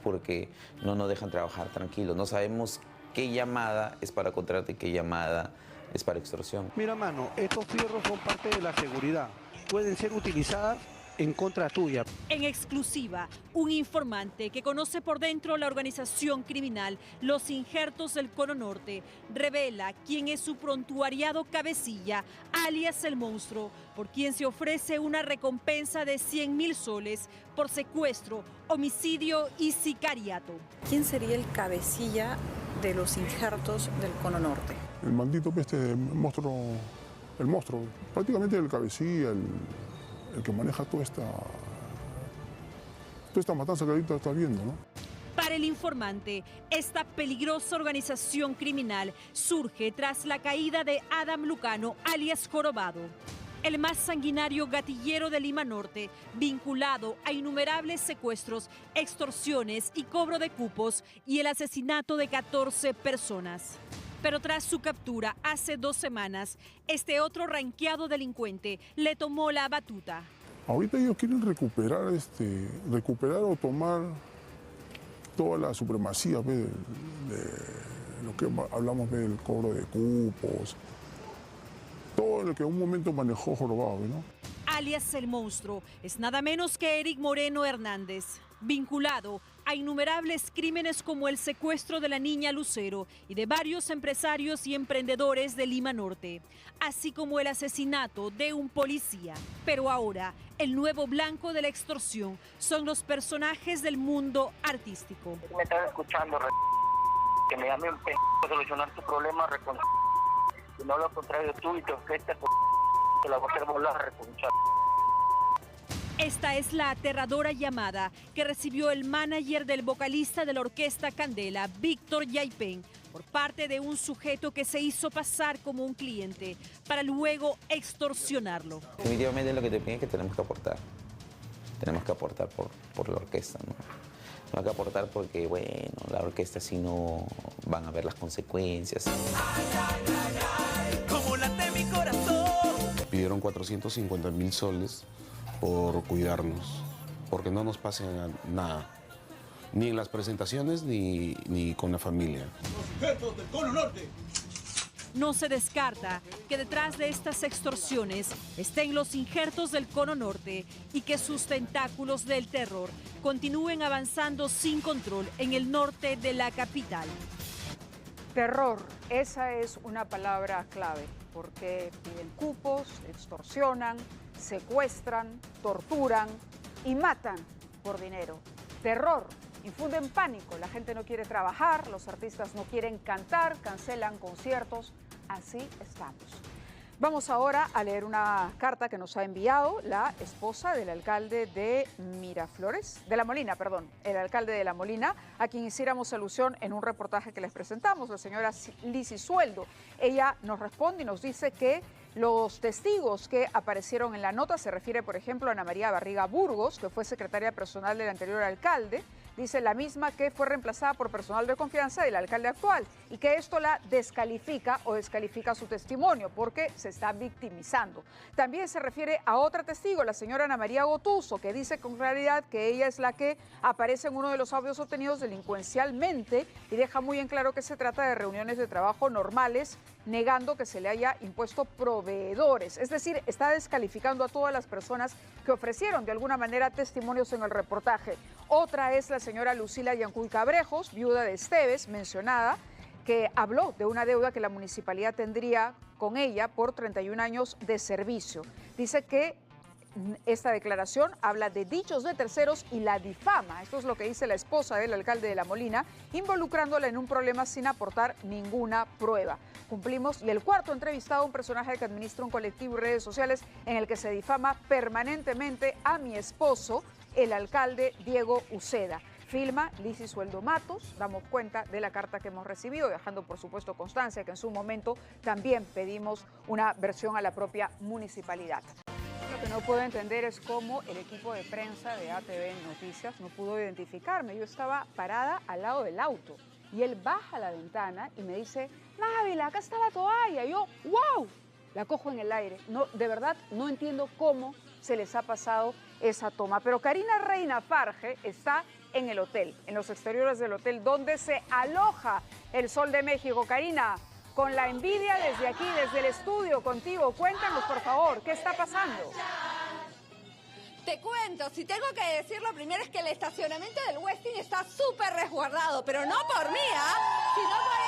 porque no nos dejan trabajar tranquilos, no sabemos qué llamada es para contrato y qué llamada es para extorsión. Mira, mano, estos fierros son parte de la seguridad, pueden ser utilizadas en contra tuya. En exclusiva, un informante que conoce por dentro la organización criminal Los Injertos del Cono Norte revela quién es su prontuariado cabecilla, alias El Monstruo, por quien se ofrece una recompensa de 100.000 soles por secuestro, homicidio y sicariato. ¿Quién sería el cabecilla de Los Injertos del Cono Norte? El maldito monstruo, el monstruo, prácticamente el cabecilla, el que maneja toda esta matanza que ahorita está viendo, ¿no? Para el informante, esta peligrosa organización criminal surge tras la caída de Adam Lucano, alias Jorobado, el más sanguinario gatillero de Lima Norte, vinculado a innumerables secuestros, extorsiones y cobro de cupos y el asesinato de 14 personas. Pero tras su captura hace 2 semanas, este otro ranqueado delincuente le tomó la batuta. Ahorita ellos quieren recuperar o tomar toda la supremacía de lo que hablamos del cobro de cupos, todo lo que en un momento manejó Jorobado, ¿no? Alias El Monstruo es nada menos que Eric Moreno Hernández, vinculado a innumerables crímenes como el secuestro de la niña Lucero y de varios empresarios y emprendedores de Lima Norte, así como el asesinato de un policía. Pero ahora, el nuevo blanco de la extorsión son los personajes del mundo artístico. Me estás escuchando, que me llame un a solucionar tu problema, si no lo contrario tú y tu orquesta, te la voy a hacer volar, reconchar. Esta es la aterradora llamada que recibió el manager del vocalista de la orquesta Candela, Víctor Yaipen, por parte de un sujeto que se hizo pasar como un cliente para luego extorsionarlo. Definitivamente lo que te piden es que tenemos que aportar. Tenemos que aportar por la orquesta, ¿no? Tenemos que aportar porque, bueno, la orquesta si no van a ver las consecuencias. Como late mi corazón. Pidieron 450.000 soles por cuidarnos, porque no nos pase nada, ni en las presentaciones ni con la familia. Los Injertos del Cono Norte. No se descarta que detrás de estas extorsiones estén los Injertos del Cono Norte y que sus tentáculos del terror continúen avanzando sin control en el norte de la capital. Terror, esa es una palabra clave, porque piden cupos, extorsionan, secuestran, torturan y matan por dinero. Terror, infunden pánico, la gente no quiere trabajar, los artistas no quieren cantar, cancelan conciertos, así estamos. Vamos ahora a leer una carta que nos ha enviado la esposa del alcalde de La Molina, el alcalde de La Molina, a quien hiciéramos alusión en un reportaje que les presentamos, la señora Lizy Sueldo. Ella nos responde y nos dice que los testigos que aparecieron en la nota, se refiere por ejemplo a Ana María Barriga Burgos, que fue secretaria personal del anterior alcalde, dice la misma que fue reemplazada por personal de confianza del alcalde actual y que esto la descalifica o descalifica su testimonio porque se está victimizando. También se refiere a otra testigo, la señora Ana María Gotuso, que dice con claridad que ella es la que aparece en uno de los audios obtenidos delincuencialmente y deja muy en claro que se trata de reuniones de trabajo normales, negando que se le haya impuesto proveedores. Es decir, está descalificando a todas las personas que ofrecieron de alguna manera testimonios en el reportaje. Otra es la señora Lucila Yancuy Cabrejos, viuda de Esteves, mencionada, que habló de una deuda que la municipalidad tendría con ella por 31 años de servicio. Dice que esta declaración habla de dichos de terceros y la difama. Esto es lo que dice la esposa del alcalde de La Molina, involucrándola en un problema sin aportar ninguna prueba. Cumplimos. Y el cuarto entrevistado, un personaje que administra un colectivo y redes sociales en el que se difama permanentemente a mi esposo, el alcalde Diego Uceda. Filma Lizy Sueldo Matos. Damos cuenta de la carta que hemos recibido, dejando por supuesto constancia que en su momento también pedimos una versión a la propia municipalidad. Lo que no puedo entender es cómo el equipo de prensa de ATV Noticias no pudo identificarme. Yo estaba parada al lado del auto y él baja la ventana y me dice, Mávila, acá está la toalla. Y yo, ¡wow! La cojo en el aire. No, de verdad, no entiendo cómo se les ha pasado esa toma. Pero Karina Reina Farge está en el hotel, en los exteriores del hotel donde se aloja el Sol de México. Karina, con la envidia desde aquí, desde el estudio, contigo, cuéntanos por favor, ¿qué está pasando? Te cuento, si tengo que decirlo, primero es que el estacionamiento del Westin está súper resguardado, pero no por mí, sino por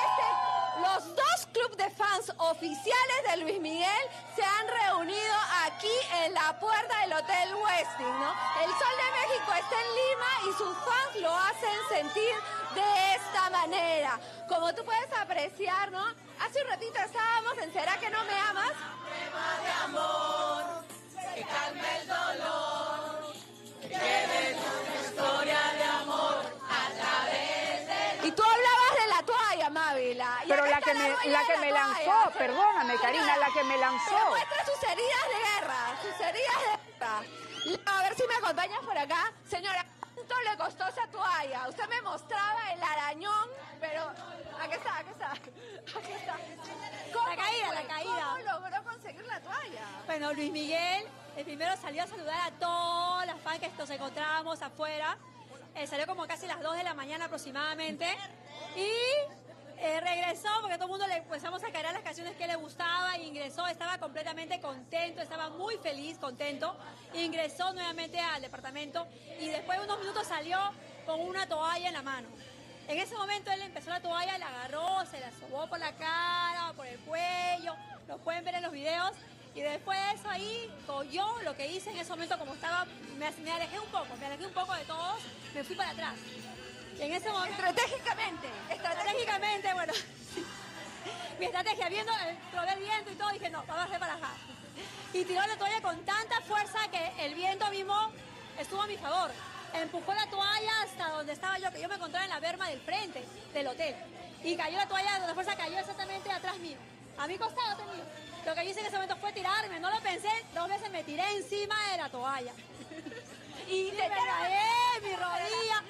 los dos clubes de fans oficiales de Luis Miguel se han reunido aquí en la puerta del Hotel Westin, ¿no? El Sol de México está en Lima y sus fans lo hacen sentir de esta manera. Como tú puedes apreciar, ¿no? Hace un ratito estábamos en ¿Será que no me amas? Tema de amor, que calme el dolor, que quede una historia de amor a través de... Y tú hablabas de la toalla, Mávila. Pero la que me lanzó, perdóname, Karina, la que me lanzó. Pero muestra sus heridas de guerra, sus heridas de guerra. A ver si me acompañas por acá. Señora, ¿cuánto le costó esa toalla? Usted me mostraba el arañón, pero... Aquí está. La caída. ¿Cómo logró conseguir la toalla? Bueno, Luis Miguel primero salió a saludar a todas las fans que nos encontrábamos afuera. Salió como casi las 2 de la mañana aproximadamente. Y regresó porque todo el mundo le empezamos a caer las canciones que le gustaba. Ingresó, estaba completamente contento, estaba muy feliz, contento. Ingresó nuevamente al departamento y después de unos minutos salió con una toalla en la mano. En ese momento él empezó la toalla, la agarró, se la sobó por la cara, por el cuello, lo pueden ver en los videos. Y después de eso ahí, yo lo que hice en ese momento, como estaba, me alejé un poco de todos, me fui para atrás. Y en ese momento... Estratégicamente, bueno, mi estrategia, probé el viento y todo, dije, no, vamos a hacer para acá. Y tiró la toalla con tanta fuerza que el viento mismo estuvo a mi favor. Empujó la toalla hasta donde estaba yo, que yo me encontraba en la berma del frente del hotel. Y cayó la toalla, la fuerza cayó exactamente atrás mío, a mi costado mío. Lo que yo hice en ese momento fue tirarme, no lo pensé, 2 veces me tiré encima de la toalla. Y me caí, mi rodilla.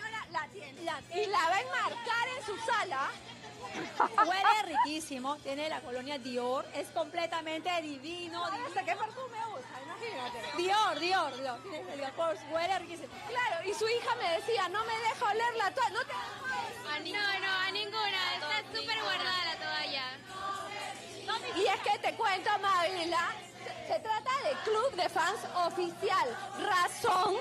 Y la va a enmarcar en su sala. Huele riquísimo, tiene la colonia Dior, es completamente divino. ¿Qué perfume usa? Imagínate. Dior, huele riquísimo. Claro, y su hija me decía, no me deja oler la toalla. ¿No te a ninguna, está súper guardada la toalla. Y es que te cuento, Mávila, se trata de club de fans oficial, razón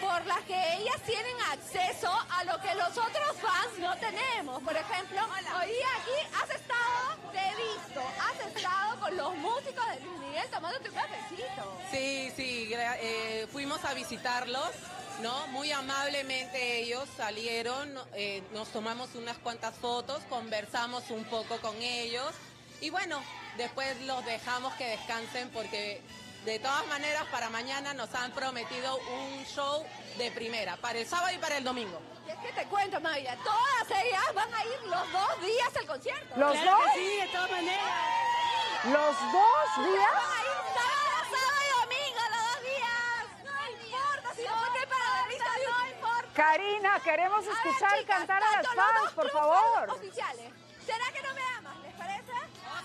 por las que ellas tienen acceso a lo que los otros fans no tenemos. Por ejemplo, hoy día aquí has estado con los músicos de Luis Miguel tomándote un cafecito. Sí, fuimos a visitarlos, ¿no? Muy amablemente ellos salieron, nos tomamos unas cuantas fotos, conversamos un poco con ellos y bueno, después los dejamos que descansen porque de todas maneras para mañana nos han prometido un show de primera, para el sábado y para el domingo. Es que te cuento, Maya, todas ellas van a ir los 2 días al concierto. ¿Los Claro dos? que sí, de todas maneras. ¿Los 2 días? Van a ir sábado y domingo, los 2 días. No importa, si no fue para la lista, no importa. Karina, queremos escuchar A ver, chicas, cantar a las tanto los fans, dos por clubes favor. oficiales. ¿Será que no me amas? ¿Les parece? Vamos,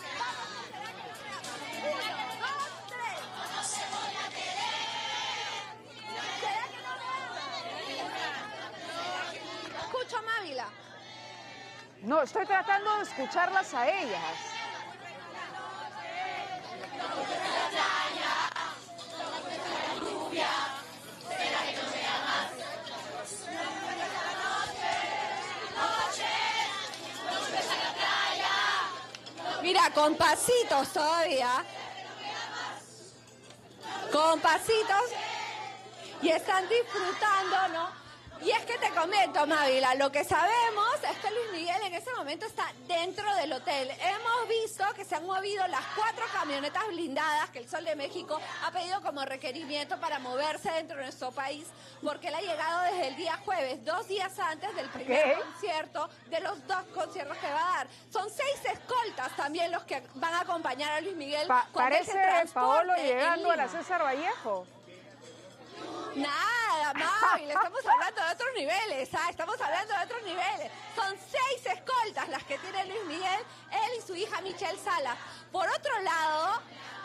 ¿será que no me amas? 1, 2, 3. ¿Será que no me amas? Escucho a Mávila. No, estoy tratando de escucharlas a ellas. Mira, con pasitos todavía. Con pasitos. Y están disfrutando, ¿no? Y es que te comento, Mávila, lo que sabemos es que Luis Miguel en ese momento está dentro del hotel. Hemos visto que se han movido las 4 camionetas blindadas que el Sol de México ha pedido como requerimiento para moverse dentro de nuestro país, porque él ha llegado desde el día jueves, 2 días antes del primer concierto, de los 2 conciertos que va a dar. Son 6 escoltas también los que van a acompañar a Luis Miguel. Parece Paolo llegando a la César Vallejo. Nada, Mávila, estamos hablando de otros niveles, estamos hablando de otros niveles. Son 6 escoltas las que tiene Luis Miguel, él y su hija Michelle Salas. Por otro lado,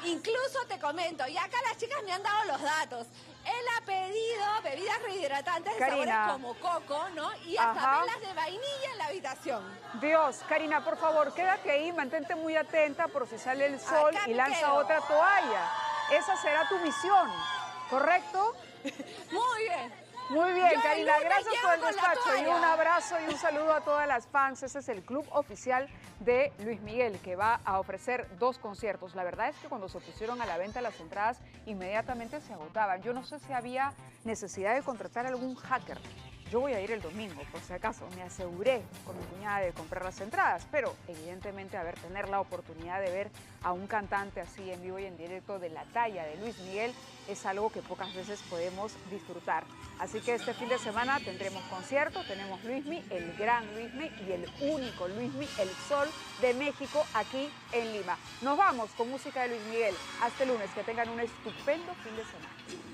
incluso te comento, y acá las chicas me han dado los datos, él ha pedido bebidas rehidratantes de sabores como coco, ¿no? Y hasta velas de vainilla en la habitación. Dios, Karina, por favor, quédate ahí, mantente muy atenta por si sale el sol Acá y me lanza quedo. otra toalla. Esa será tu misión, ¿correcto? Muy bien. Muy bien, Yo el Karina, lunes gracias llego por el con la despacho y toalla. un abrazo y un saludo a todas las fans. Ese es el club oficial de Luis Miguel que va a ofrecer 2 conciertos. La verdad es que cuando se pusieron a la venta las entradas inmediatamente se agotaban. Yo no sé si había necesidad de contratar algún hacker. Yo voy a ir el domingo, por si acaso. Me aseguré con mi cuñada de comprar las entradas, pero evidentemente, tener la oportunidad de ver a un cantante así en vivo y en directo de la talla de Luis Miguel es algo que pocas veces podemos disfrutar. Así que este fin de semana tendremos concierto, tenemos Luismi, el gran Luismi y el único Luismi, el Sol de México aquí en Lima. Nos vamos con música de Luis Miguel. Hasta el lunes, que tengan un estupendo fin de semana.